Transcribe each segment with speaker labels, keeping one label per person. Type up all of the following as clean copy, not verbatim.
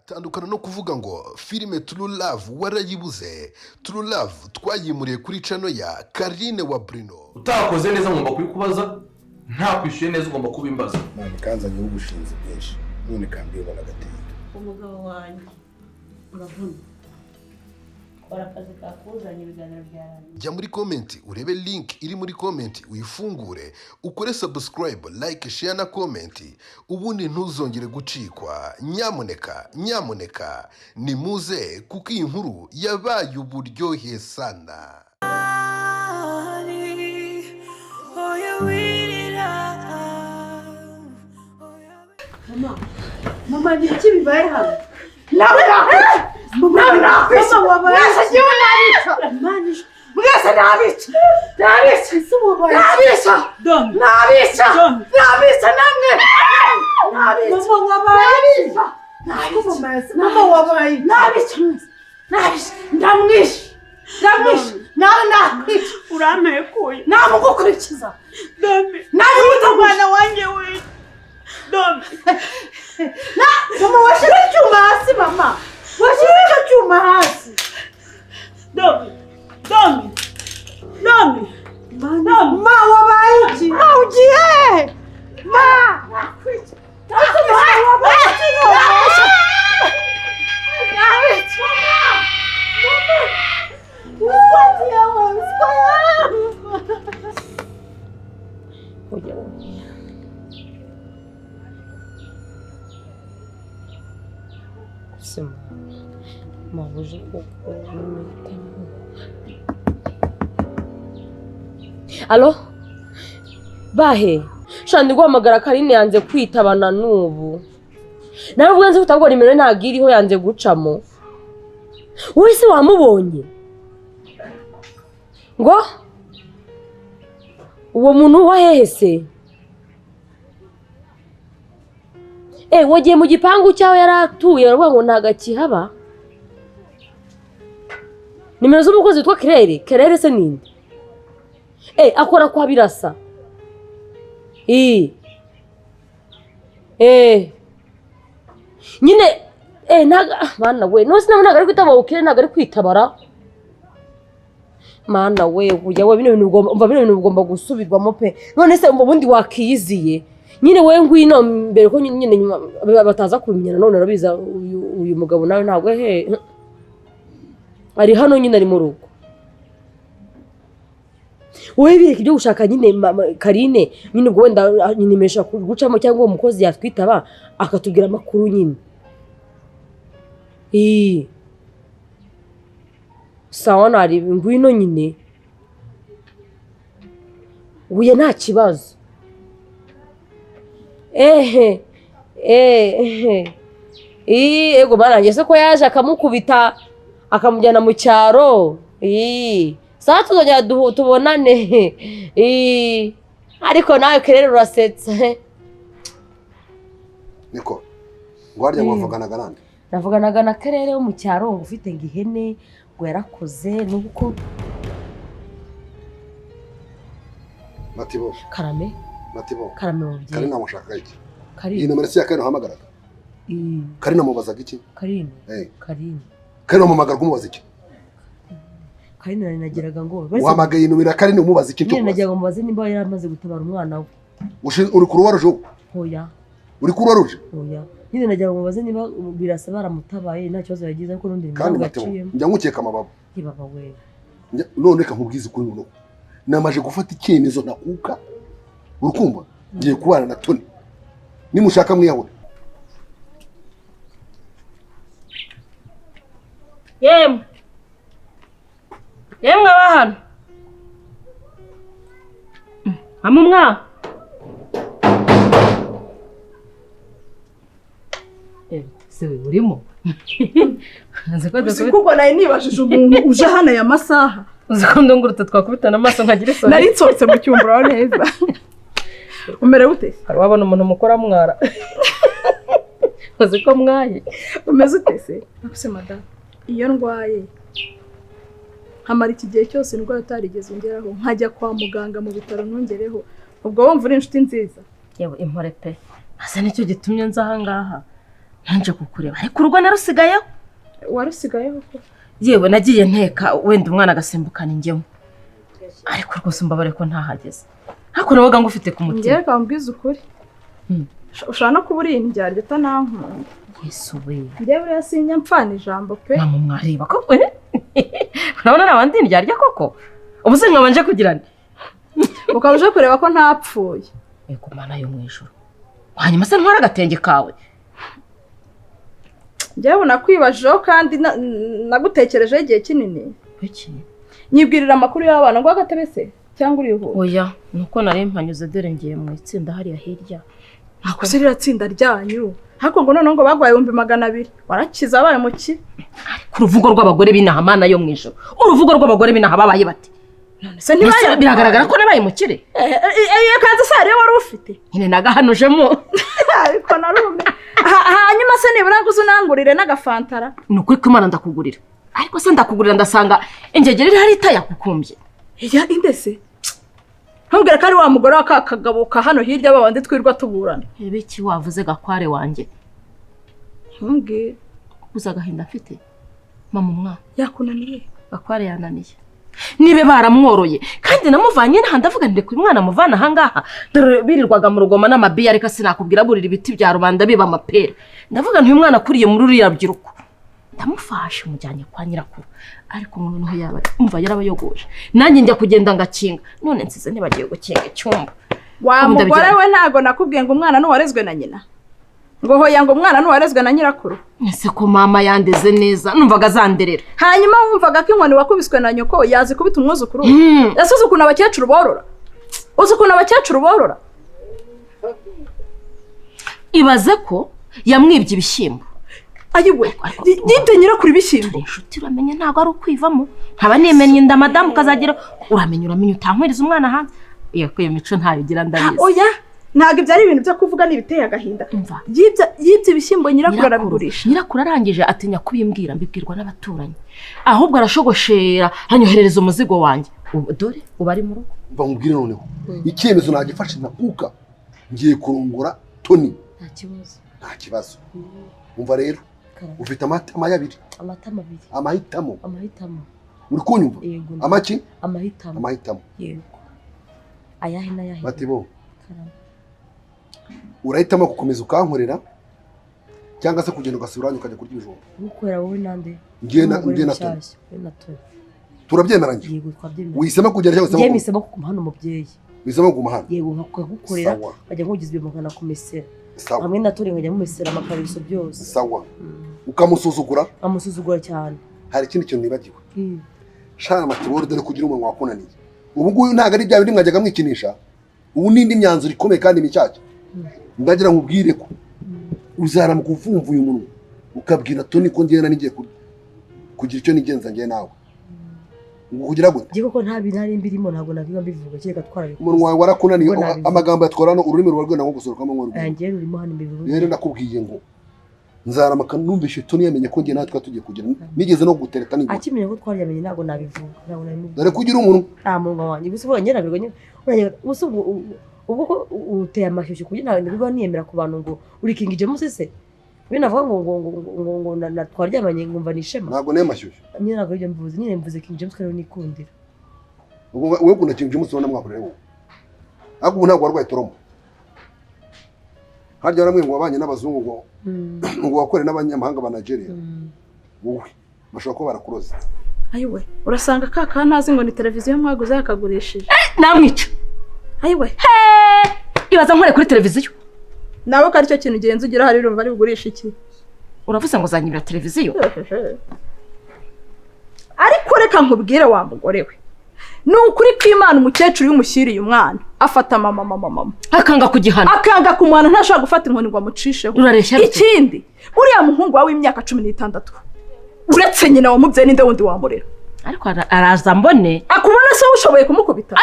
Speaker 1: tandukana no kuvuga ngo filime True Love warayibuze. True Love twayimuriye kuri channel ya Karine wa Bruno.
Speaker 2: Utakoze neza ngomba kubikubaza, nta kwishyuye neza ugomba kubimbaza.
Speaker 3: Mama kanzanye ubushinzi bwinshi none kambibona gateye.
Speaker 4: Umugabo wanjye uravuna kora akazi kakuzanye ibiganiro byarangiye.
Speaker 1: Jya muri comment urebe link iri muri comment uyifungure ukore subscribe, like, share na comment ubundi ntuzongere gucikwa. Nyamuneka ni muze kuko iyi nkuru yabaye uburyohe sana.
Speaker 4: Mama ni iki bibaye hano?
Speaker 5: Mama wabaye
Speaker 4: uramekuye
Speaker 5: namugukurikiza
Speaker 4: umwana wanjye we
Speaker 5: mama washyize icyuma hasi mama washyize icyuma hasi ma wabaye iki ugiye ma
Speaker 6: Alo? Bahe, shandi guhamagara Karine yanze kwitabana n'ubu. Navuga nzi kutabwo nimero ntagiriho yanze gucamo. Wowe se wamubonye? Ngo? Uwo muntu wahehe se? Wagiye mu gipangu cyawe yaratuye aravuga ngo ntagakihaba. Nimero z'umukozi witwa Kerere se ninde? Akora kwa Birasa. Nyine mana we no sinabona ari kwitaba ukire ntago ari kwitabara. Mana we ujya we bino bintu ugomba gusubirwamo pe. None se ubundi wakiyiziye. Nyine we ngwino mbere ko nyine bataza kumenyana none arabiza uyu mugabo nawe ntago ari hano nyine ari mu rugo. Wowe bireke ibyo gushaka nyine Karine nyine ubwo wenda nimesha gucamo cyangwa uwo mukozi yatwitaba akatubwira amakuru nyine. Sawa nari ngwino nyine. Uye nta kibazo. Ego barangiye se ko yaje akamukubita akamujyana mu cyaro. Saa tuzongera tubonane. Ariko nawe Kerere urasetsa.
Speaker 3: Niko ngwarya mwavuganaga nande?
Speaker 6: Navuganaga na Kerere wo mu cyaro ngo ufite ngihene ngo yarakoze nuko
Speaker 3: Matibo
Speaker 6: Karame mubye.
Speaker 3: Karina mushaka iki?
Speaker 6: Karine.
Speaker 3: Iyi nomero si ya Karina uhamagaraga? Karina mubazaga iki?
Speaker 6: Karine.
Speaker 3: Karina umuhamagara kumubaza iki?
Speaker 6: Karine nagiraga ngo
Speaker 3: uhamagaye nomero ya Karina umubaza iki?
Speaker 6: Nyine nagiraga mubaze nimba yaramaze gutabara umwana we.
Speaker 3: Uri ku ruwaruje?
Speaker 6: Hoya.
Speaker 3: Uri ku ruwaruje?
Speaker 6: Hoya. Nyine nagiraga mubaze niba Birasa baramutabaye nta kibazo yagize ariko n'undi
Speaker 3: kandi gaciyemo. Njya ngukeka amababa.
Speaker 6: Baba we.
Speaker 3: None reka nkubwize kuri uno. Namaje gufata icyemezo nakuka. Urukumva ngiye kubana na Tony. Nimushaka mwiyahure.
Speaker 6: Yemwe abahano. Amumwa. Sewe urimo.
Speaker 5: kuko naye nibashije umuntu uje hano ya masaha.
Speaker 6: Uziko ndongurutse twakubitana amaso nkagira isoni.
Speaker 5: Nari nsohotse mu cyumba neza. Umere ute?
Speaker 6: Hari wabona umuntu mukora mwara. Uziko mwaye.
Speaker 5: Umeze ute se? Akuse madam. Iyo ndwaye hamara iki gihe cyose ndwaye utarigeze ngeraho nkajya kwa muganga mu bitaro nongereho ubwo wumva uri inshuti nziza
Speaker 6: yewe impore pe asa nicyo gitumye nza aha ngaha nanje kukureba ariko urugo narusigayeho.
Speaker 5: Warusigayeho ko?
Speaker 6: Yewe nagiye nteka wenda umwana agasimbukana ingemo. Ariko rwose mbabare ko ntahageze. Hako nabaga ngufite ku mutima.
Speaker 5: Ngiye kambwiza ukuri. Ushaka no kuburi indyaryo tanankunda.
Speaker 6: Yesu we.
Speaker 5: Ngewe yasinya mpfana ijambo pe.
Speaker 6: Mama mwariba koko. Urabona nabandi indyaryo koko. Ubuse nkabanje kugirana.
Speaker 5: Ukabuje kureba ko ntapfuye.
Speaker 6: Ego mana yo mwijuru. Hanyuma se ntwara agatenge kawe.
Speaker 5: Ngewe nakwibajeho kandi nagutekereje igihe kinini.
Speaker 6: Kuki?
Speaker 5: Nyibwirira amakuru y'abana ngo agatebe se cyangwa uriho?
Speaker 6: Oya, nuko nari mpanyuze dore ngiye mu itsinda hariya hirya.
Speaker 5: Nakusirira tsinda ryanyu. Hako ngo none ngo bagwaye 200. Warakiza abaye mu ki?
Speaker 6: Ku ruvugo rw'abagore binaha mana yo mwijuru. Uruvugo rw'abagore binaha babaye bati.
Speaker 5: None se ntibaye
Speaker 6: biragaragara ko nabaye mukire.
Speaker 5: Kaza sare wari ufite.
Speaker 6: Nyine nagahanujemo.
Speaker 5: Ariko narume. Hanyuma se nibura nguzunangurire n'agafantara.
Speaker 6: Nukuri ko Imana ndakugurira. Ariko se ndakugurira ndasanga ingegere hari itaya kukumbye.
Speaker 5: Ya indese. Ntubwire ko ari wa mugore wakakagabuka hano hirya babandi twirwa tuburana.
Speaker 6: Ebiki wavuze gakware wanje.
Speaker 5: Ntubwire.
Speaker 6: Uza gahinda mfite. Mama umwana
Speaker 5: Yakunaniye.
Speaker 6: Gakware yananiye. Nibe baramworoye kandi namuvanye naha ndavuga ndire ku mwana muvana hangaha dore birirwaga mu rugoma n'amabiya ariko sinakubwira burira ibiti bya rubanda biba amapera. Ndavuga ntuye mwana kuriye muri ruriya byiruko. Ndamufashe mujyanye kwa nyirakuru ariko noneho yaba umva yarabayogoje nanjye njya kugenda ngakinga none nsize ntibagiye gukinga icyumba.
Speaker 5: Wa mugore we ntago nakubwiye ngo umwana nuwarezwe na nyina ngo hoya ngo umwana nuwarezwe na nyirakuru.
Speaker 6: Ese ko mama yandeze neza numvaga zanderera.
Speaker 5: Hanyuma wumvaga ko inkoni wakubiswe na nyoko yazi kubita umwuzukuru. Yasuze ukuntu abakecuru borora. Uzi ukuntu abakecuru borora.
Speaker 6: Ibaze ko yamwibye ibishyimbo.
Speaker 5: Ayiwe yibye nyirakuru ibishyimbo.
Speaker 6: Inshuti uramenye ntago ari ukwivamo. Nkaba nemenye inda madamu kazagira uramenye utankwereza umwana hanze. Iyo mico ntabigira ndabizi.
Speaker 5: Oya ntago ibyo ari ibintu byo kuvuga n'ibiteye agahinda. Yibye ibishyimbo nyirakuru arabigurisha.
Speaker 6: Nyirakuru arangije atinya kubimbwira mbibwirwa n'abaturanyi. Ahubwo arashogoshera hanyohereza umuzigo wanjye. Dore ubari mu rugo.
Speaker 3: Mva mubwire noneho. Icyemezo nagifashe nakuka ngiye kurongora Toni.
Speaker 6: Nta kibazo.
Speaker 3: Nta kibazo. Umva rero ufite amatama yabiri.
Speaker 6: Amatama abiri.
Speaker 3: Amahitamo. Uri kunyumva? Amaki? Amahitamo.
Speaker 6: Yego. Ayahe n'ayahe.
Speaker 3: Batibo. Urahitamo gukomeza ukankorera cyangwa se kugenda ugasubiranya ukajya kurya ibijumba.
Speaker 6: Gukorera wowe nande?
Speaker 3: Ngiye na Toni. Turabyemeranye.
Speaker 6: Yego twabyemera.
Speaker 3: Wisema kugera cyangwa se
Speaker 6: Ngiye misemo kuguma hano mubyeyi.
Speaker 3: Wisema kuguma hano.
Speaker 6: Yego nkagukorera bajya nkugize ibimugana ku mesera. Hamwe na Toni nkajya mu mesera amakariso byose.
Speaker 3: Sawa. Ukamusuzugura?
Speaker 6: Amusuzugura cyane.
Speaker 3: Hari ikindi kintu nibagiwe. Shana matiboro dore kugira umuntu wakunaniye. Ubu nguyu ntago ari bya bindi mwajyaga mwikinisha. Ubu nindi myanzuro ikomeye kandi micyacyo. Ndagira nkubwire ko uzara mu kuvumvuye umuntu ukabwira Toni ko ngena nigiye kugira icyo nigenza ngiye nawe. Ngo kugira gute?
Speaker 6: Giye koko nta binari mbirimo ntago nabiga mbivuga cyeka twara.
Speaker 3: Umuntu wawe warakunaniye amagambo yatwarano ururimi rwarwe nango gusorokamo nkuru.
Speaker 6: Yangiye rurimo hano mbivuga.
Speaker 3: Rero nakubwiye ngo nzaramaka numvishe Toni yamenye ko ngiye natwe tugiye kugira nigeze no gutereta n'ingo.
Speaker 6: Akimenya ko twaryamenye ntago nabivuga. Ntago nabivuga.
Speaker 3: Dore kugira umuntu.
Speaker 6: Munwa wanjye gusubo ngera birwa ubwo uteye amashyushyu kugira ngo biba niyemera ku bantu ngo urikingije musese binavuga ngo natwaryamanye ngumva nishema.
Speaker 3: Ntago ne mashyushyu.
Speaker 6: Nyine ntago ibyo mvuze nyine mvuze King James kandi nikundira.
Speaker 3: Ubwo wewe kuna King James ubona mwakorera wowe. Ako ntago warwaye toromo. Harya namwe ngo abanye n'abazungu ngo wakore n'abanyamahanga ba Nigeria. Wowe bashobora ko barakuroza.
Speaker 5: Ayiwe urasanga kaka ntazi ngo ni televiziyo mwaguze yakagurishije.
Speaker 6: Namwica.
Speaker 5: Ayiwe
Speaker 6: ibaza nkore kuri televiziyo.
Speaker 5: Nawe ko aricyo kintu genza ugira hari urumva ari bugurisha iki?
Speaker 6: Uravuze ngo zanyibira televiziyo.
Speaker 5: Ariko reka nkubwire wa mugore we. Nukuri kw'Imana umukecuru y'umushyiriye umwana afata mama
Speaker 6: akanga kugihana
Speaker 5: akanga kumwana ntashaka gufata inkoni ngo amucisheho. Ikindi uriya muhungu wawe w'imyaka 16 uretse nyina wamubye ninde wundi wamurera.
Speaker 6: Ariko araza mbone
Speaker 5: akubona se ushoboye kumukubita.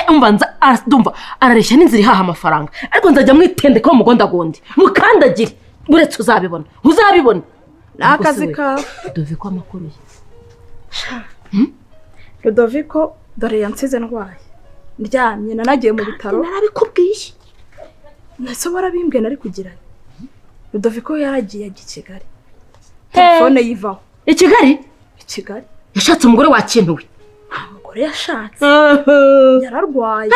Speaker 6: Umbanza ndumva arareshya n'inzira ihaha amafaranga ariko nzajya mwitende ko mugondagondi mukandagire uretse uzabibona nakazi ka Rudoviko amakuru ye.
Speaker 5: Rudoviko dore yansize ndwaye ndyamye nanagiye mu bitaro.
Speaker 6: Narabikubwiye
Speaker 5: nase warabimbwe nari kugirana Rudoviko yaragiye ajya i Kigali telefone yivaho
Speaker 6: i Kigali
Speaker 5: yashatse
Speaker 6: umugore wakintuwe
Speaker 5: umugore yashatse yararwaye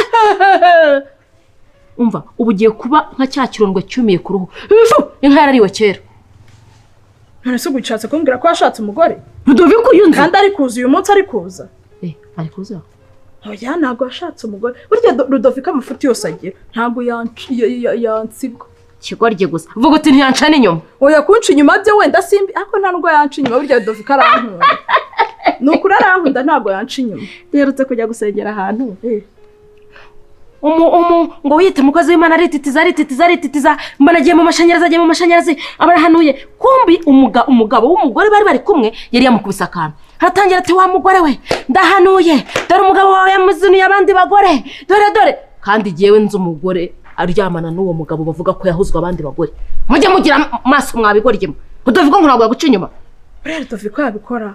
Speaker 6: umva ubu ugiye kuba nka cya kirondwe cyumiye ku ruhu inka yarariwe kera
Speaker 5: none se ubishatse kumbwira ko yashatse umugore
Speaker 6: Rudoviko yunze
Speaker 5: kandi ari kuza uyu munsi ari kuza
Speaker 6: ari kuza
Speaker 5: oya ntabwo yashatse umugore burya Rudoviko amafuti yose agira ntabwo yansibwa
Speaker 6: kigorye gusa vuga uti ntiyancana inyuma
Speaker 5: oya kunca inyuma byo wenda simbi ariko nta nubwo yanca inyuma burya Rudoviko arankunda ni ukuri arankunda ntabwo yanca inyuma
Speaker 6: duherutse kujya gusengera ahantu ngo wiyite umukozi w'Imana arititiza mbona agiye mu mashanyarazi abarahanuye kumbi umugabo w'umugore bari kumwe yari yamukubise akantu haratangira ati wa mugore we ndahanuye dore umugabo wawe yamuzuniye abandi bagore dore kandi jyewe nzi umugore aryamana n'uwo mugabo bavuga ko yahuzwa abandi bagore mujye mugira maso mwabigorye Rudoviko ngo ntabwo yaguca inyuma
Speaker 5: buriya Rudoviko yabikora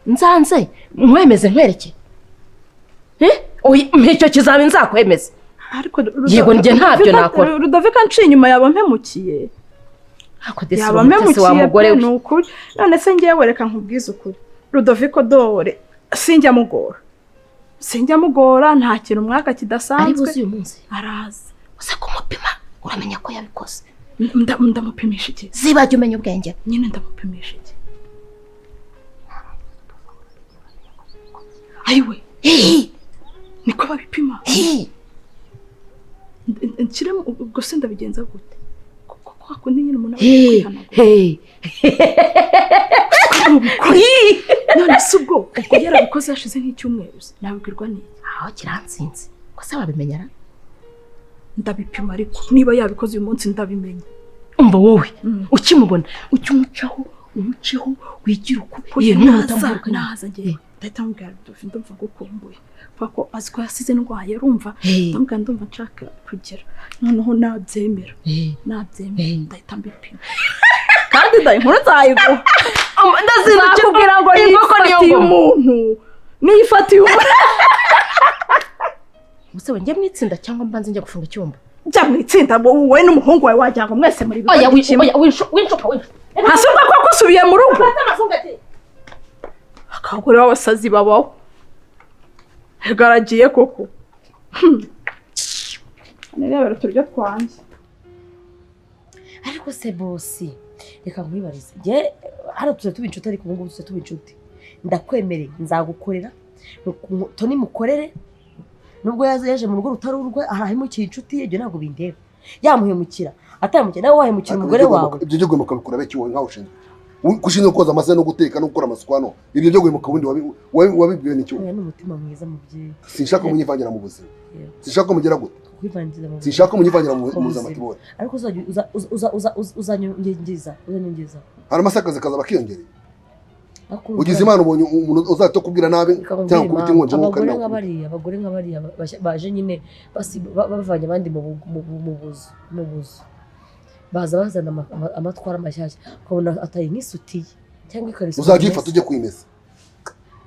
Speaker 6: nzanze nkwemeze nkwereke icyo kizaba nzakwemeza
Speaker 5: ariko
Speaker 6: yego njye ntabyo nakora
Speaker 5: Rudoviko anciye inyuma yaba mpemukiye yaba mpemukiye ni ukuri none se ngewe reka nkubwize ukuri Rudoviko dore sinjya mugora nta kintu umwaka kidasanzwe
Speaker 6: ari buzi uyu munsi
Speaker 5: araza
Speaker 6: uze kumupima uramenya ko yabikoze
Speaker 5: ndamupimisha iki
Speaker 6: zibajya umenya ubwenge
Speaker 5: nyine ndamupimisha iki ayiwe niko babipima nshyiremo ubwo se ndabigenza gute kwa kundi nyine umuntu none se ubwo yarabikoze hashize nk'icyumweru nabibwirwa n'iki
Speaker 6: aho kiransinze ko se wabimenyera
Speaker 5: ndabipima ariko niba yabikoze uyu munsi ndabimenya
Speaker 6: umva wowe ukimubona umuceho wigira uko
Speaker 5: naza ngiye ndahita mubwira ndumva gukumbuye kuko azi ko yasize ndwaye urumva ndumva nshaka kugira noneho nabyemera ndahita mbipima kandi inkuru nzayiguha ndazakubwira ngo nifatiye umuntu
Speaker 6: Muse we njye mwitsinda cyangwa mbanze njye gufunga icyumba
Speaker 5: njya mwitsinda wowe n'umuhungu wawe wagira ngo mwese muri
Speaker 6: bigo winshuka
Speaker 5: hasubwa ko kusubiye mu rugo akagore w'abasazi babaho garagiye koko nirebera turyo twanjye
Speaker 6: ariko se bosi reka nkwibarize njye hano tuze tuba inshuti ariko ubu ngubu tuze tuba inshuti ndakwemereye nzagukorera Toni mukorere nubwo yaje mu rugo rutari urwe arahimukiye inshuti ibyo ntabwo bindeba yamuhemukira atamukira nawe wahemukira umugore wawe
Speaker 3: ibyo byo gwemuka bikora beki wowe nkaho ushinzwe kushinzwe koza amase no guteka no gukora amasukwano ibyo byo gwemuka bundi wabibwiwe n'icyo
Speaker 6: oya n'umutima mwiza mubyeyi
Speaker 3: sinshaka munyivangira mu buzima sinshaka mugera gute
Speaker 6: kwivangira mu
Speaker 3: sinshaka munyivangira mu buzima tibone
Speaker 6: ariko uzanyongeza
Speaker 3: hari amasakazi kaza bakiyongereye ugize imana ubonye umuntu uzahita kubwira nabi cyangwa kubita inkonje nk'uko
Speaker 6: abagore nk'abariya baje nyine bavanye abandi mu buzu baza bazana amatwara amashyashya ukabona ataye nk'isutiye cyangwa ikariso
Speaker 3: uzagifata ujye kwimeza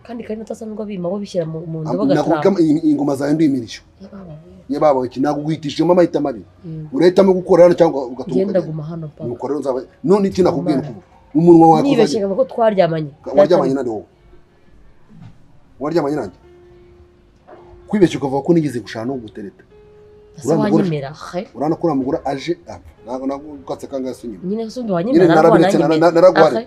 Speaker 6: kandi kandi atasanzwe bima bo bishyira mu ndobo gatatu
Speaker 3: nakubwira ingoma zawe ndimirishyo yababawe iki ntabwo guhitishemo amahitamo abiri urahitamo gukora hano cyangwa ugatunga
Speaker 6: genda guma hano papa
Speaker 3: nuko rero nzaba none iki nakubwiye nuko umunwa wawe
Speaker 6: nibeshye ko twaryamanye
Speaker 3: nande wowe waryamanye nande kwibeshye ukavuga ko nigeze gushana no gutereta urana kuri amugura aje ntabwo ukatse kangahe se nyine
Speaker 6: nyine so wanyemera naragware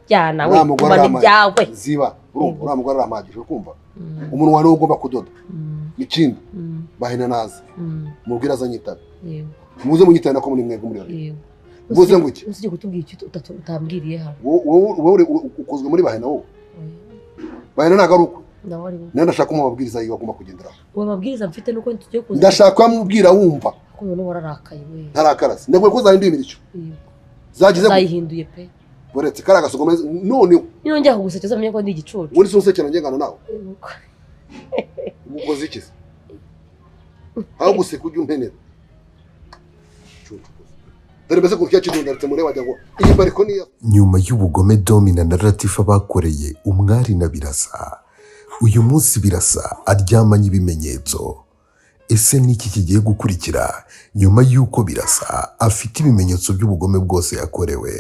Speaker 6: jyana we kumana ibyawe
Speaker 3: ziba uriya mugore aramagije ukumva umunwa wawe ugomba kudoda ikindi bahina nazi mubwira azanyitaba muze munyitana ko muri mwego muri babiri mbuze ngo iki
Speaker 6: usije kutubwira icyo utambwiriye hano
Speaker 3: wowe ukozwe muri bahina wowe bahina nagaruko ndashaka umubwiriza yiwe agomba kugenderaho
Speaker 6: uwo mabwiriza mfite nuko tugiye kuza
Speaker 3: ndashaka amubwira wumva
Speaker 6: ko none wararakaye we
Speaker 3: ntarakarase ndagwe ko zahinduye imiricyo zagize
Speaker 6: zayihinduye pe
Speaker 3: boretse kara gasogomeza none
Speaker 6: niyo njya kugusekeza menye ko ndi igicucu
Speaker 3: uri sunsekera ngengana nawe ukoze iki aho guseka ujye umpenera dore mbese ko cyacu ndaretse muri wajya ngo iyi bariko niya
Speaker 1: nyuma y'ubugome Domina na Latifa bakoreye umwari na Birasa uyu munsi Birasa aryamanye ibimenyetso ese niki kigiye gukurikira nyuma y'uko Birasa afite ibimenyetso by'ubugome bwose yakorewe?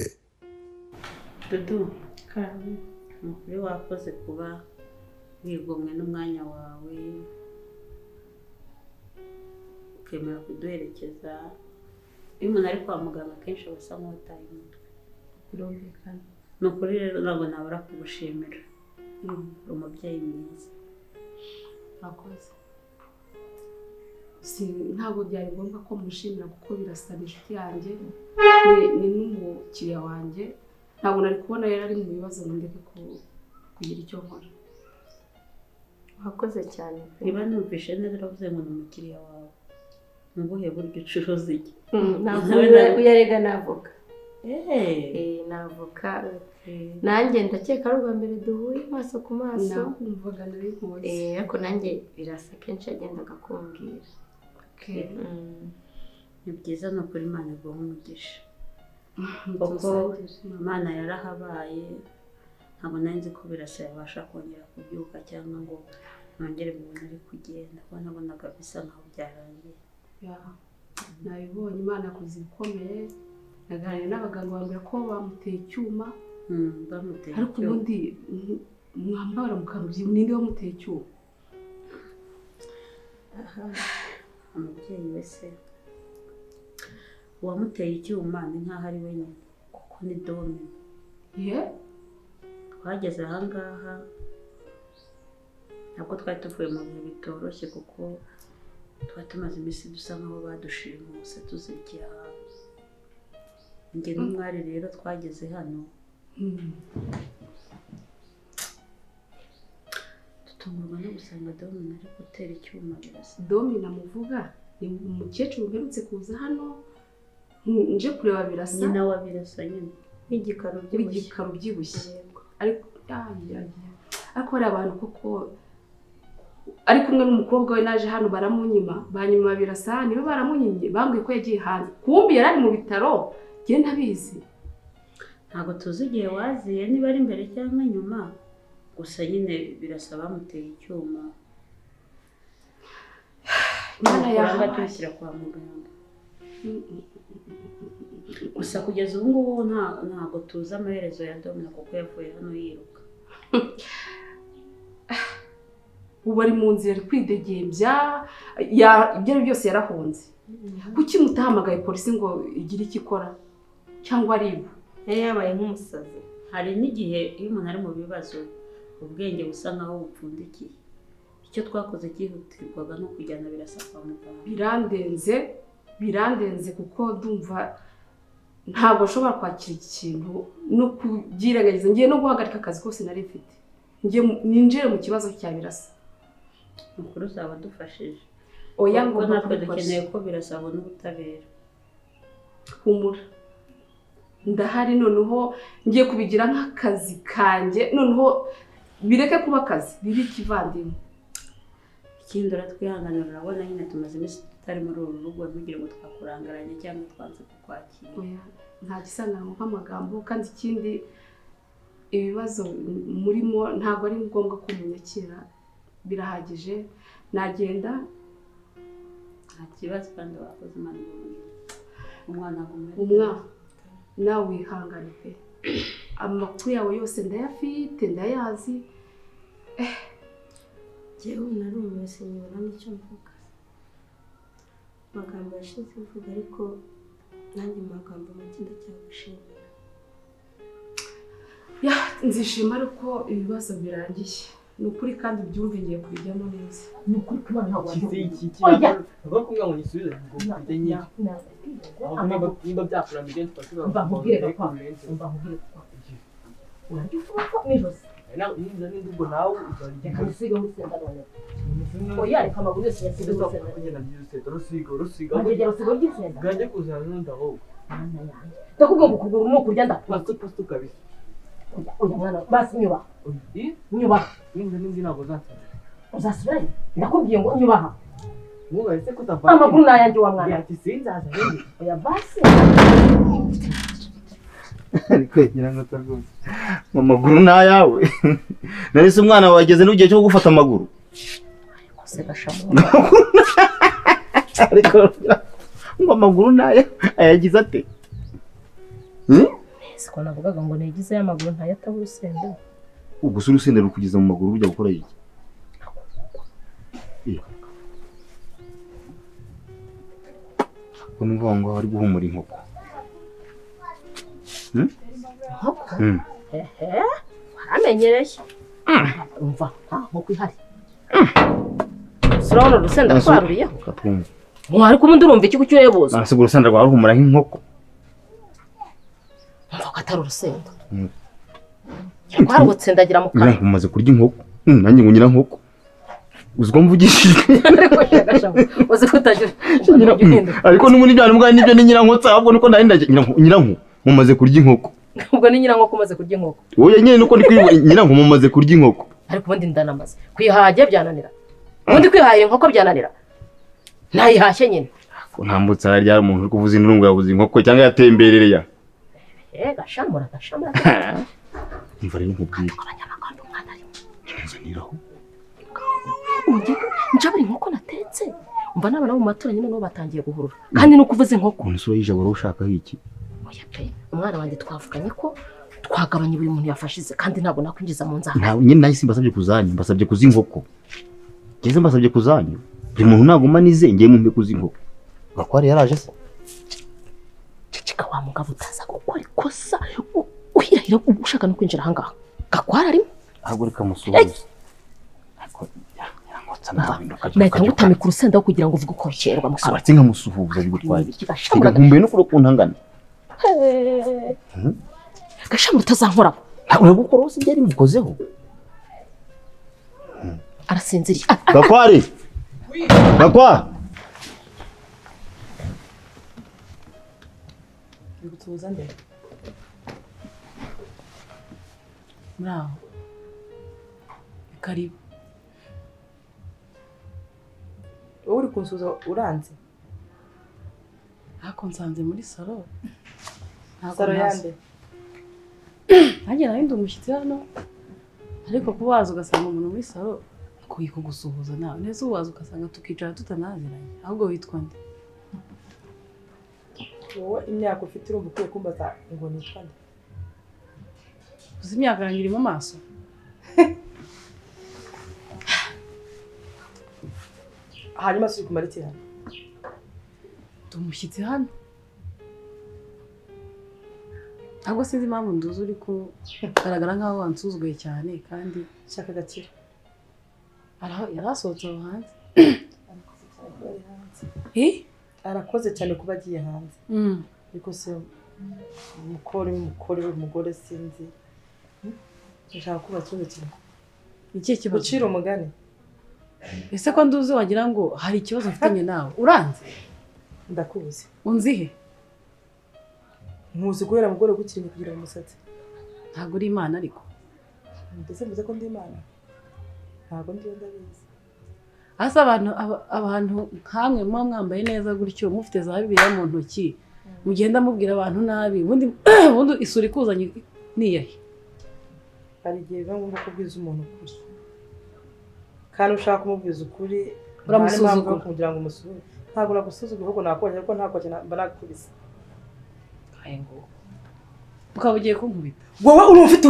Speaker 4: Dudu, ni ukuri wakoze kuba wigomwe n'umwanya wawe ukemera kuduherekeza. Iyo umuntu ari kwa muganga akenshi aba asa nk'utaye umutwe.
Speaker 5: birumvikana.
Speaker 4: Ni ukuri rero ntabwo nabura kugushimira. Uri umubyeyi mwiza.
Speaker 5: Murakoze. Ntabwo byari ngombwa ko mushimira kuko Birasa ni inshuti yanjye, ni n'umukiriya wanjye. Ntabwo nari kubona yari ari mu bibazo ngo ndeke kugira icyo nkora.
Speaker 4: Wakoze cyane. Niba numvishe neza uravuze ngo ni umukiriya wawe, mu buhe buryo ucuruza iki?
Speaker 7: Ntabwo uyarega navuga. Navuga. Nanjye ndakeka ari ubwa mbere duhuye maso ku maso.
Speaker 5: Nakumvaga nari kubaza.
Speaker 7: Ariko nanjye Birasa kenshi yagendaga kumbwira.
Speaker 4: Ni byiza no kuri Imana iguha umugisha. Kuko Imana yarahabaye, ntabwo nari nzi ko Birasa yabasha kongera kubyuka cyangwa ngo nongere mubona ari kugenda, kuko nabonaga bisa nkaho byarangiye.
Speaker 5: Nabibonye Imana yakoze ibikomeye. Naganiriye n'abaganga bambwira ko bamuteye icyuma.
Speaker 4: Bamuteye
Speaker 5: ariko ubundi mwambara mukarubyi ninde wamuteye icyuma?
Speaker 4: Umubyeyi wese uwamuteye icyuma ni nkaho ari we nyine, kuko ni Dome. Twageze ahangaha ntabwo twari tuvuye mu bihe bitoroshye, kuko twari tumaze iminsi dusa nkaho badushimuse tuzigiye ahantu. Njye n'umwari rero twageze hano tutungurwa no gusanga Dome ari gutera icyuma Birasa.
Speaker 5: Dome namuvuga ni umukecuru uherutse kuza hano nje kureba Birasa.
Speaker 4: Nyina wa Birasa nyine w'igikaro
Speaker 5: byibushye. Ariko bari abantu koko ari kumwe n'umukobwa we naje hano baramunyima, banyuma Birasa nibo baramunyimye, bambwiye ko yagiye hanze. Kumbi yari mu bitaro, njye ntabizi.
Speaker 4: Ntabwo tuzi igihe waziye, niba ari imbere cyangwa nyuma, gusa nyine Birasa bamuteye icyuma. Imana yahabaye kwa muganga. Gusa kugeza ubu ngubu ntabwo tuzi amaherezo ya Dome kuko yavuye hano yiruka.
Speaker 5: Ubu ari mu nzira ari kwidegembya, ibyo ari byose yarahunze. Kuki mutahamagaye polisi ngo igire icyo ikora cyangwa ari ibu?
Speaker 7: Yabaye nk'umusazi.
Speaker 4: Hari n'igihe iyo umuntu ari mu bibazo ubwenge busa nkaho bupfundikiye. Icyo twakoze cyihutirwaga no kujyana Birasa kwa muganga.
Speaker 5: Birandenze kuko ndumva ntabwo nshobora kwakira iki kintu no kubyirengagiza. Ngiye no guhagarika akazi kose nari mfite, ninjire mu kibazo cya Birasa.
Speaker 4: Mukuru uzaba dufashije.
Speaker 5: Oya ngo
Speaker 4: natwe dukeneye ko Birasa abona ubutabera.
Speaker 5: Humura, ndahari. Noneho ngiye kubigira nk'akazi kanjye, noneho bireke kuba akazi, bibe ikivandimwe.
Speaker 4: Ikindi uratwihanganira, urabona nyine tumaze iminsi tutari muri uru rugo, ntugire ngo twakurangaranye cyangwa twanze kukwakira.
Speaker 5: Oya, nta gisanganwa nk'amagambo. Kandi ikindi, ibibazo murimo ntabwo ari ngombwa ko munyakira, birahagije. Nagenda
Speaker 4: nta kibazo, kandi wakoze Imana umwana
Speaker 5: nawe wihangane pe. Amakuru yawe yose ndayafite, ndayazi.
Speaker 7: Jewe narumiwe sinyibona n'icyo mvuga. Amagambo yashize mvuga, ariko nanjye mu magambo make ndacyagushimira.
Speaker 5: Nzishima ariko ibibazo birangiye. Ni ukuri kandi byumve ngiye kubijyamo neza.
Speaker 8: Ni ukuri ko Imana ntabwo
Speaker 9: kumbwira ngo nisubize ngo mfite nyine. Niba byakurambye twashobora
Speaker 8: mbamubwire ko n'ijosi
Speaker 9: niba n'indugo nawe
Speaker 8: reka musiga musenda none. Oya reka amaguru yose yasiga musenda.
Speaker 9: Rusiga
Speaker 8: Ngegera usigo ry'isenda.
Speaker 9: Ganje kuzana n'undaho.
Speaker 8: Ndakubwiye ngo ukuguru ni ukurya ndakwa.
Speaker 9: Pasto kabisa.
Speaker 8: Oya mwana basi nyubaha. Nyubaha.
Speaker 9: N'indi ntabwo uzasubira.
Speaker 8: Uzasubirayo? Ndakubwiye ngo nyubaha.
Speaker 9: Mwubahe se kutava.
Speaker 8: Amaguru n'ayanjye wa mwana.
Speaker 9: Ati sinzaza rero.
Speaker 8: Oya basi.
Speaker 10: Ariko ngira ngo taguze. Amaguru n'ayawe. Nari se umwana wageze n'ugiye cyo gufata amaguru.
Speaker 8: Kose gashamu.
Speaker 10: ariko ngo amaguru nayo ayagize ate?
Speaker 8: Siko navugaga ngo nigize y'amaguru ntayataho urusenda.
Speaker 10: Ubwo se urusenda rukugeza mu maguru ujya gukora iki? Ko numva ngo ari guhumura inkoko.
Speaker 8: Inkoko? Waramenyereye. Umva nta nkoko ihari. Surabona urusenda twaruriyeho.
Speaker 10: Katumva.
Speaker 8: Mwari kubundi urumva iki kucyuyebuza?
Speaker 10: Nase urusenda rwa ruhumura nk'inkoko.
Speaker 8: Umva ko atari urusenda. Twarugutse ndagira mu kanwa.
Speaker 10: Umaze kurya inkoko. Nanjye ngo nyira nkoko. Uzwo mvugishije.
Speaker 8: Uzi kutagira.
Speaker 10: Ariko n'umuni byane mbwa nibyo ni nyirankotsa ahubwo nuko nari ndaje nyiranko mumaze kurya inkoko.
Speaker 8: Ubwo ni nyiranko umaze kurya inkoko.
Speaker 10: Oya nyine nuko ndi kwibona nyiranko mumaze kurya inkoko.
Speaker 8: Ariko ubundi ndanamaze. Kwihajye byananira. Ubundi kwihahira inkoko byananira. Nayihashye nyine.
Speaker 10: Ko ntambutse ari ryari umuntu uri kuvuza indurungu yabuze inkoko cyangwa yatemberere ya.
Speaker 8: Gashamura.
Speaker 10: Imvare n'umubwire.
Speaker 8: Abanyamagambo mwana ari.
Speaker 10: Nzaniraho.
Speaker 8: Njaburi inkoko natetse. Umva n'abana mu matura nyine no batangiye guhurura. Kandi no kuvuza inkoko.
Speaker 10: Umusore yijabura ushaka iki?
Speaker 8: Oya pe. Umwana wanjye twavuganye ko twagabanye buri muntu yafashize kandi ntabwo nakwinjiza mu nzara.
Speaker 10: Nta nyine nahise mbasabye kuzanyu, mbasabye kuzi inkoko. Ngeze mbasabye kuzanyu. Buri muntu naguma nize ngiye mumbe kuzi inkoko. Gakwari yaraje se.
Speaker 8: Cicika wa mugabo utaza gukora ikosa. Uhirahira ushaka no kwinjira hangaha. Gakwari arimo.
Speaker 10: Ahubwo reka musubize.
Speaker 8: Nahita ngutame ku rusenda kugira ngo uvuge uko bikerwa mu kanwa.
Speaker 10: Singa musuhuza bigutwaye. Igagumbe no kuro kuntangana.
Speaker 8: Gashamura utazankora.
Speaker 10: Urabukora wose byari mukozeho.
Speaker 8: Arasinziriye.
Speaker 10: Gakwari. Gakwa.
Speaker 11: Bigutuza nde? Muraho. Karibu. Wowe uri kunsuza uranze? Hako nsanze muri salo. Salo yande? Nanjye narindi umushyitsi hano. Ariko kubaza ugasanga umuntu muri salo akwiye kugusuhuza nawe. Neza uwaza ugasanga tukicara tutanaziranye. Ahubwo witwa nde? Wowe imyaka ufite urumva ukwiye kumbaza ngo nitwa nde? Uzi imyaka yanjye iri mu maso? Hanyuma suri kumara iki hano? Tumushyitsi hano. Ntabwo sinzi impamvu nduzi uri kugaragara nk'aho wansuzuguye cyane kandi shaka gakira. Yarasohotse aho hanze. Arakoze cyane kuba agiye hanze. Ariko se umugore sinzi. Ndashaka kuba kibazo kimwe. Iki kibazo? Ucira umugani. Ese ko nduzi wagira ngo hari ikibazo mfitanye nawe. Uranze? Ndakuzi. Unzihe? Nkuzi guhera mugore gukiranye kugira umusatsi. Ntabwo uri Imana ariko. Mbese mvuze ko ndi Imana. Ntabwo ndiyo ndabizi. Asa abantu nkamwe muba mwambaye neza gutyo mufite za Bibiliya mu ntoki. Mugenda mubwira abantu nabi. Ubundi isuri kuzanye niyahe. Hari igihe biba ngombwa kubwiza umuntu ukuri. Kandi ushaka kumubwiza ukuri uramusuzugura kugira ngo umusuzugure. Ntabwo nagusuzugura ahubwo nakubonye ariko ntabwo mba nakubise. Ngo ukaba ugiye kunkubita. Wowe uri ufite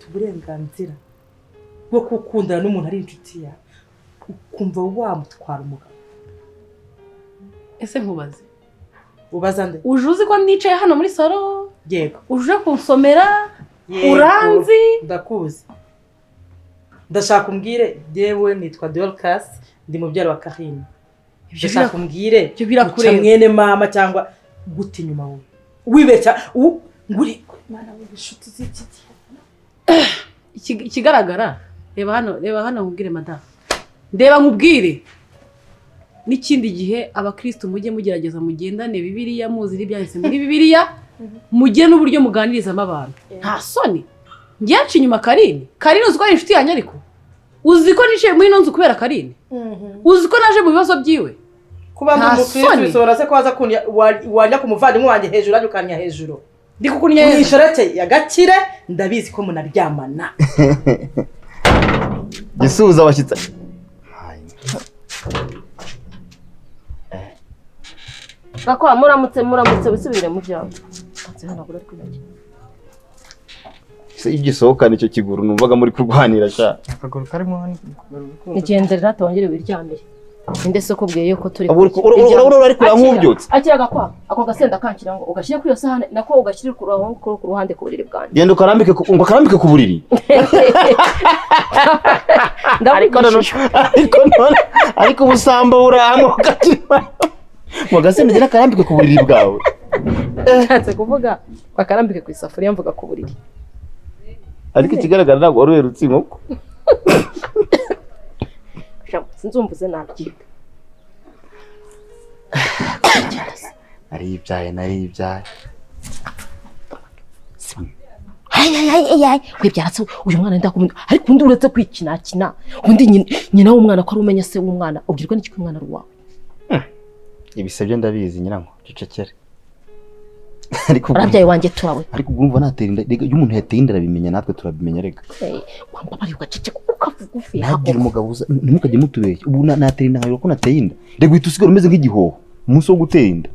Speaker 11: uburenganzira bwo gukundana n'umuntu ari inshuti yawe ukumva wamutwara umugabo. Ese nkubaze ubaza nde? Uje uzi ko nicaye hano muri salo? Yego. Uje kunsomera? Uranzi? Ndakuzi. Ndashaka umbwire yewe nitwa Dorcas ndi mubyara wa Karine. Ndashaka umbwire cyo birakureba mwene mama cyangwa guti nyuma wowe. Wibeshya nguri mana w'ishuti z'iki. Ikigaragara reba hano nkubwire madame. Ndeba nkubwire. N'ikindi gihe abakristo mujye mugerageza mugendane Bibiliya muzi ibyanditse muri Bibiliya mujye n'uburyo muganirizamo abantu. Nta soni. Ngiyaci inyuma Karine. Karine uzi ko ari inshuti yanjye ariko. Uzi ko nishe muri nonzu kubera Karine. Uzi ko naje mu bibazo byiwe. Kuba mu mukristo bisobora se ko waza kunya wajya kumuvandimwe wanjye hejuru ajya ukanya hejuru. Ndi kukunya hejuru. Nishoreke ya gakire ndabizi ko munaryamana.
Speaker 10: Gisubiza abashyitsi.
Speaker 8: Gakwa muramutse bisubire mu byawe. Nze hano gura twibage.
Speaker 10: Se igisohoka nicyo kiguru numvaga muri kurwanira sha.
Speaker 9: Akaguru karimo hano.
Speaker 8: Nigendera tongere wiryamire. Inde soko bwiye yuko turi.
Speaker 10: Uri kura nk'ubyutse.
Speaker 8: Akira Gakwa, ako gasenda kankira ngo ugashyire kuri yo sahane nako ugashyire ku ruhande ku buriri bwanjye.
Speaker 10: Genda ukarambike ku buriri. Ariko ubusamba buramo gakima. Mu gasenda gira karambike ku buriri bwawe.
Speaker 8: Katse kuvuga bakarambike ku isafuriya mvuga ku buriri.
Speaker 10: Ariko ikigaragara ntabwo wari werutse inkoko.
Speaker 8: Sinzumvuze nabyiga.
Speaker 10: Nari ibyaye.
Speaker 8: Kwibyaratse uyu mwana ndakumva ariko undi uretse kwikinakina undi nyina w'umwana ko ari umenya se w'umwana ubwirwa n'iki umwana ruwawe.
Speaker 10: Ibisebye ndabizi nyirango cecekere. Ariko
Speaker 8: urabyaye wanjye turawe.
Speaker 10: Ariko urumva natera inda iyo umuntu yateye inda arabimenya natwe turabimenya rega.
Speaker 8: Wamba bari ugaceceka ukavuga ufi.
Speaker 10: Ntagira umugabo ntimukajye mutubeshya. Ubu natera inda nkabira ko nateye inda. Rega uhita usigara umeze nk'igihoho umunsi wo gutera inda.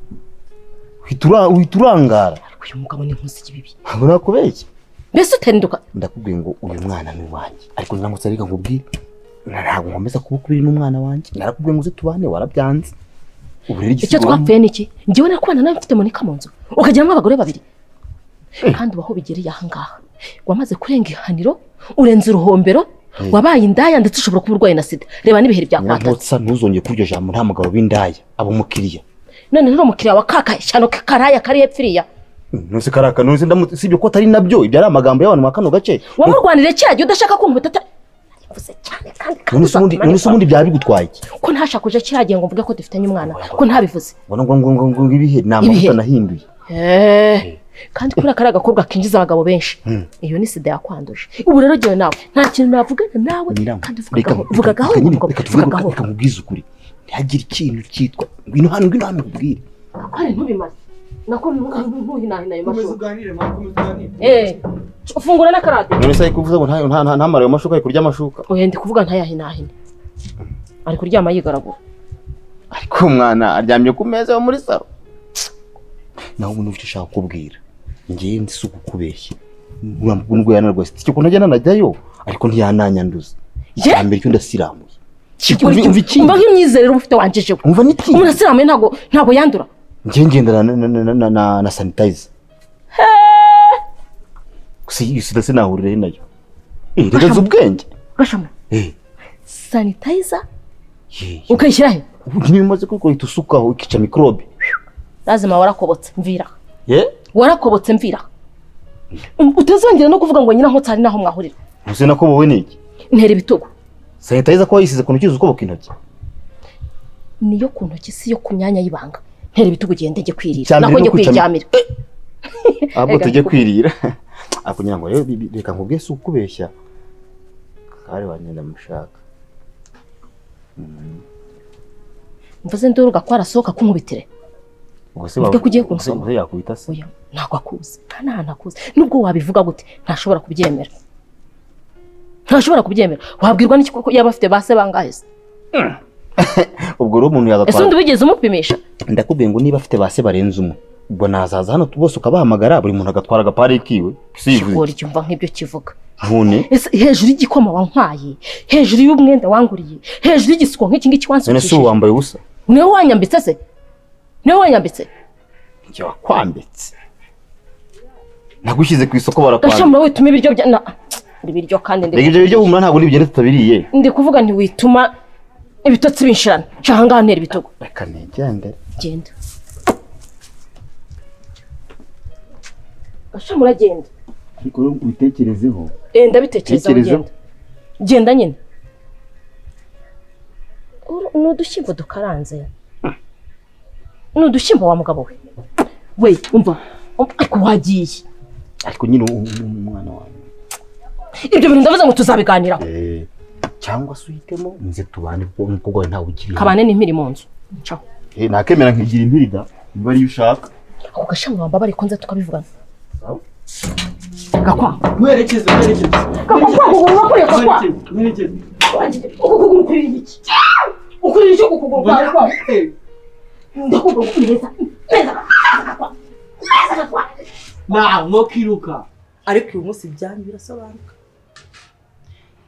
Speaker 10: Uhita urangara.
Speaker 8: Uyu mugabo ni nkusi kibibi.
Speaker 10: Ntabwo nakubeshya.
Speaker 8: Mbese utenduka.
Speaker 10: Ndakubwiye ngo uyu mwana ni wanjye. Ariko ndamutse ariko nkubwire ntabwo nkomeza kubukubira n'umwana wanjye. Narakubwiye ngo uze tubane warabyanze.
Speaker 8: Icyo twapfuye niki? Ngiwe nakwana nawe mfite Monica mu nzu. Ukajyamo abagore babiri. Kandi baho bigereye aha ngaha. Wamaze kurenga ihaniro, urenze uruhombero, wabaye indaya ndetse ushobora kuba urwaye na sida. Reba n'ibiheri byakwata.
Speaker 10: Nyamutsa ntuzongeye kuryo jambo nta mugabo w'indaya abo mukiriya.
Speaker 8: None rero mukiriya wa kaka cyano karaya kari hepfiriya.
Speaker 10: Nuse karaka nuse ndamutse sibyo ko atari nabyo ibyo ari amagambo y'abantu makano gace.
Speaker 8: Wamurwanire cyaje udashaka kumva tata. Mvuze cyane kandi
Speaker 10: none ubundi byari bigutwaye iki?
Speaker 8: Ko ntashakuje kiragiye ngo mvuge ko dufitanye umwana ko ntabivuze.
Speaker 10: Ngo ibihe namavuta nahinduye.
Speaker 8: Kandi kuri akaraga gakobwa kinjiza abagabo benshi. Iyo ni sida yakwanduje. Ubu rero giye nawe nta kintu navugana nawe kandi vuga gaho
Speaker 10: reka mubwize ukuri. Ntihagira ikintu cyitwa ngwino hano ubwire.
Speaker 8: Ari ntubimaze. Nako ntuhinahina ayo mashuka.
Speaker 9: Uganire mwakomeza.
Speaker 8: Ufungura n'akarate.
Speaker 10: None se kuvuga ngo nta mara yo mashuka ari kurya amashuka.
Speaker 8: Oya ndi kuvuga ntayahinahina. Ari kuryama yigaragura.
Speaker 10: Ariko umwana aryamye ku meza yo muri saro. Naho umuntu ufite ushaka kubwira. Ngiye ndi suku kubeshya. Urambwo yanarwa cyo ko najyana najyayo ariko ntiyananyanduza. Yambere cyo ndasiramuye.
Speaker 8: Umva nk'imyizerero ufite wanjeje.
Speaker 10: Umva niki?
Speaker 8: Umuntu asiramuye ntago yandura.
Speaker 10: Ngiye ngendera na sanitizer. Gusa se nahurire nayo. Reka zubwenge.
Speaker 8: Gashama. Sanitizer? Ukayishyira he?
Speaker 10: Ntibimaze kuko itusukaho ikica microbe.
Speaker 8: Lazima warakobotse mvira.
Speaker 6: warakobotse mvira utazongera no kuvuga ngo nyina nko tsari naho mwahurira
Speaker 10: Use nako wowe niki
Speaker 6: ntera ibitugu
Speaker 10: sanitizer ko yisize ku ntoki ukoboka intoki
Speaker 6: niyo ku ntoki si yo ku myanya y'ibanga ntera ibitugu gende nge kwirira nako nge kwiryamira
Speaker 10: abo tujye kwirira akunyira ngo reka nkubwiye se ukubeshya kare wanyenda mushaka
Speaker 6: mvuze nduru gakwara soka kunkubitire
Speaker 10: ubwo
Speaker 6: kugiye kunsoma
Speaker 10: uze yakubita se
Speaker 6: oya nako akuze nta kuze nubwo wabivuga gute ntashobora kubyemera wabwirwa n'iki koko yaba afite base bangahe se
Speaker 10: ubwo ro umuntu yaza
Speaker 6: ese ndubigeze umupimisha
Speaker 10: ndakubwiye ngo niba afite base barenze umwe ubwo nazaza hano bose ukabahamagara buri muntu agatwara agapari kiwe
Speaker 6: sivure cyumva nk'ibyo kivuga
Speaker 10: none
Speaker 6: hejuru y'igikoma wankwaye hejuru y'umwenda wanguriye hejuru y'igisuko nk'iki ngiki wansukishije
Speaker 10: none se wambaye ubusa
Speaker 6: niwe wanyambitse se niwe wanyambitse
Speaker 10: njye wakwambitse nagushyize ku isoko barakwambitse
Speaker 6: gashamura wituma ibiryo bya ibiryo kandi
Speaker 10: ndege ibyo biryo umwana ntabwo nibigenda tutabiriye
Speaker 6: ndi kuvuga nti wituma ibitotsi binshirana cyangwa ntera ibitugu
Speaker 10: reka nigende
Speaker 6: genda gashamura genda
Speaker 10: ariko ubitekerezeho
Speaker 6: ndabitekerezaho genda nyine n'udushyimbo dukaranze n'udushyimbo wa mugabo we umva ariko wagiye
Speaker 10: ariko nyine umwana wawe
Speaker 6: ibyo bintu ndavuze ngo tuzabiganiraho
Speaker 10: cyangwa se uhitemo nze tubane kuko gwawe ntawe ukiri
Speaker 6: kabane n'impiri mu nzu caho
Speaker 10: nakemera nkigira impiri da niba ariyo ushaka
Speaker 6: ako gashamwe wamba bari konza tukabivugana gakwa
Speaker 9: mwerekeze
Speaker 6: gakwa kuguru kuri gakwa
Speaker 9: mwerekeze
Speaker 6: ukuguru kuri iki ukuri cyo kuguru kwa ndakubwo neza
Speaker 9: nko kwiruka ariko uyu munsi byanyu birasobanuka.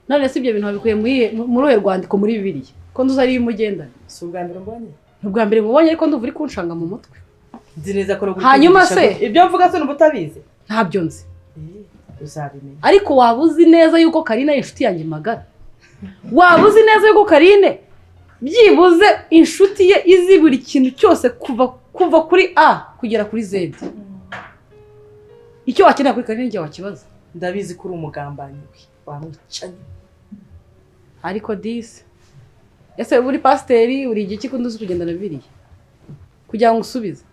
Speaker 11: None si ibyo bintu babikuye muri uwe rwandiko muri Bibiliya ko nduza ari bimugendana.
Speaker 9: Si ubwa mbere mbonye.
Speaker 11: Ubwa mbere mubonye ariko ndumva uri kunshanga mu mutwe.
Speaker 9: Nzi neza ko
Speaker 11: hanyuma se
Speaker 9: ibyo mvuga se n'ubutabizi.
Speaker 11: Ntabyo nzi.
Speaker 9: Uzabimenya.
Speaker 11: Ariko waba uzi neza yuko Karine inshuti yanjye magara. Waba uzi neza yuko Karine byibuze inshuti ye izi buri kintu cyose kuva kuri A kugera kuri Z. Icyo wakenera kuri Karine njye wakibaza.
Speaker 9: Ndabizi ko uri umugambanyi we. Wamwicanye.
Speaker 11: Ariko disi. Ese uri pasiteri uri igiki ko nduzi kugenda na Bibiliya? Kugira ngo usubize.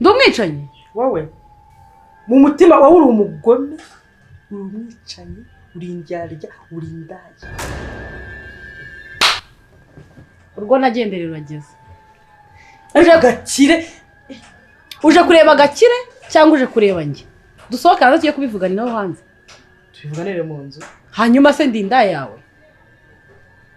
Speaker 11: Ndumwicanye.
Speaker 9: Wowe mu mutima wawe uri umugome, uri umwicanyi, uri indyarya, uri indaya.
Speaker 11: Urwo nagenderera urageze. Uje kureba Gakire cyangwa uje kureba njye? Dusohoka hanze tugiye kubivugana nawe hanze.
Speaker 9: Tubivuganire mu nzu.
Speaker 11: Hanyuma se ndinda yawe.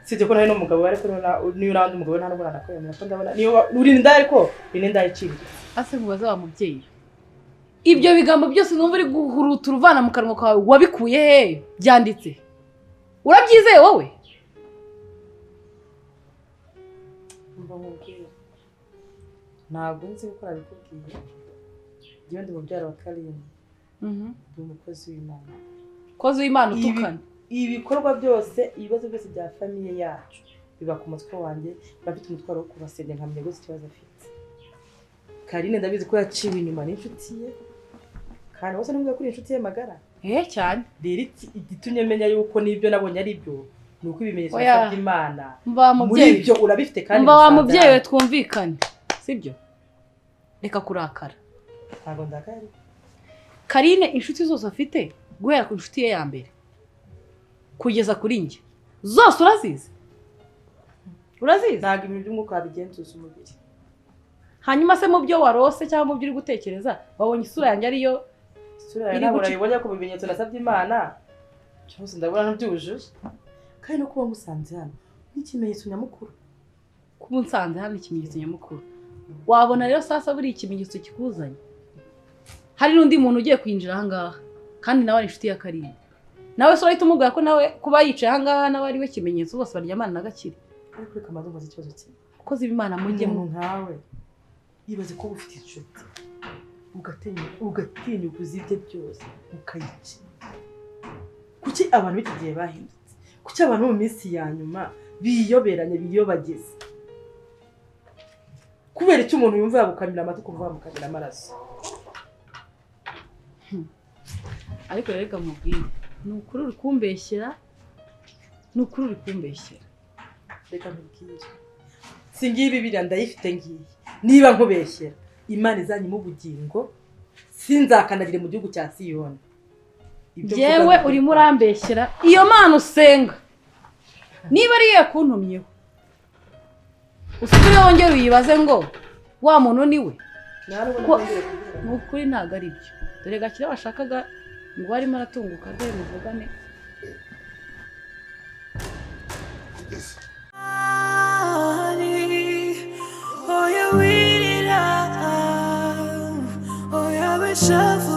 Speaker 9: Sije ko nawe n'umugabo bari ko niyo urandi umugabo nta n'ubona nakwemera ko ndabona niyo uri inda ariko uri inda ikiri.
Speaker 11: Ase mubaza wa mubyeyi. Ibyo bigambo byose numva uri guhuruta uruvana mu kanwa kawe wabikuye he? Byanditse. Urabyizeye wowe?
Speaker 9: Ntabwo nzi gukora bikubwiye. Ndiyo ndi mubyara wa Karine. Ndi umukozi w'Imana.
Speaker 11: Kozi w'Imana utukana.
Speaker 9: Ibikorwa byose, ibibazo byose bya famiye yacu biba ku mutwe wanjye, bafite umutwaro wo kubasenya nkamenya gusa ikibazo afite. Karine ndabizi ko yaciwe inyuma n'inshuti ye. Kandi wose nubwo kuri inshuti ye magara.
Speaker 11: Cyane.
Speaker 9: Rero igitumye menya yuko nibyo nabonye ari byo. Nuko ibimenyetso by'Imana.
Speaker 11: Muri
Speaker 9: ibyo urabifite kandi
Speaker 11: mba wa mubyeyi we twumvikane. Sibyo? Reka kurakara.
Speaker 9: Ntabwo ndakari.
Speaker 11: Karine inshuti zose afite guhera ku inshuti ye ya mbere kugeza kuri njye zose urazizi?
Speaker 9: Ntabwo ibintu by'umwuka bigenzuza umubiri.
Speaker 11: Hanyuma se mu byo warose cyangwa mu byo uri gutekereza wabonye isura yanjye ariyo
Speaker 9: isura yanjye ntabwo urayibonye ko bimenyetso nasabye Imana cyose ndabona ntubyujuje kandi no kuba musanze hano n'ikimenyetso nyamukuru.
Speaker 11: Kuba unsanze hano ikimenyetso nyamukuru wabona rero sasa buri ikimenyetso kikuzanye hari n'undi muntu ugiye kwinjira aha ngaha kandi nawe ari inshuti ya Karine. Nawe so ahita umubwira ko nawe kuba yicaye aha ngaha nawe ari we kimenyetso bose baryamana na Gakire.
Speaker 9: Ariko reka maze mbaze ikibazo kimwe.
Speaker 11: Kozi b'Imana mujye mu
Speaker 9: nkawe yibaze ko ufite inshuti ugatinyuka uzibye byose ukayica. Kuki abantu b'iki gihe bahindutse? Kuki abantu mu minsi ya nyuma biyoberanye biyobageze? Kubera icyo umuntu yumva yabukamira amata ukumva yamukamira amaraso.
Speaker 11: Ariko reka mubwire ni ukuri uri kumbeshyera
Speaker 9: Reka nkubwire singiye Bibiliya ndayifite ngiye niba nkubeshyera Imana izanye mu bugingo sinzakanagire mu gihugu cya Siyoni.
Speaker 11: Yewe urimo urambeshyera iyo Mana usenga niba ari yakuntumyeho usubire wongere uyibaze ngo wa muntu ni we. Ni ukuri ntabwo ari byo. Dore Gakire washakaga ngo arimo aratunguka dore muvugane.
Speaker 12: Shuffle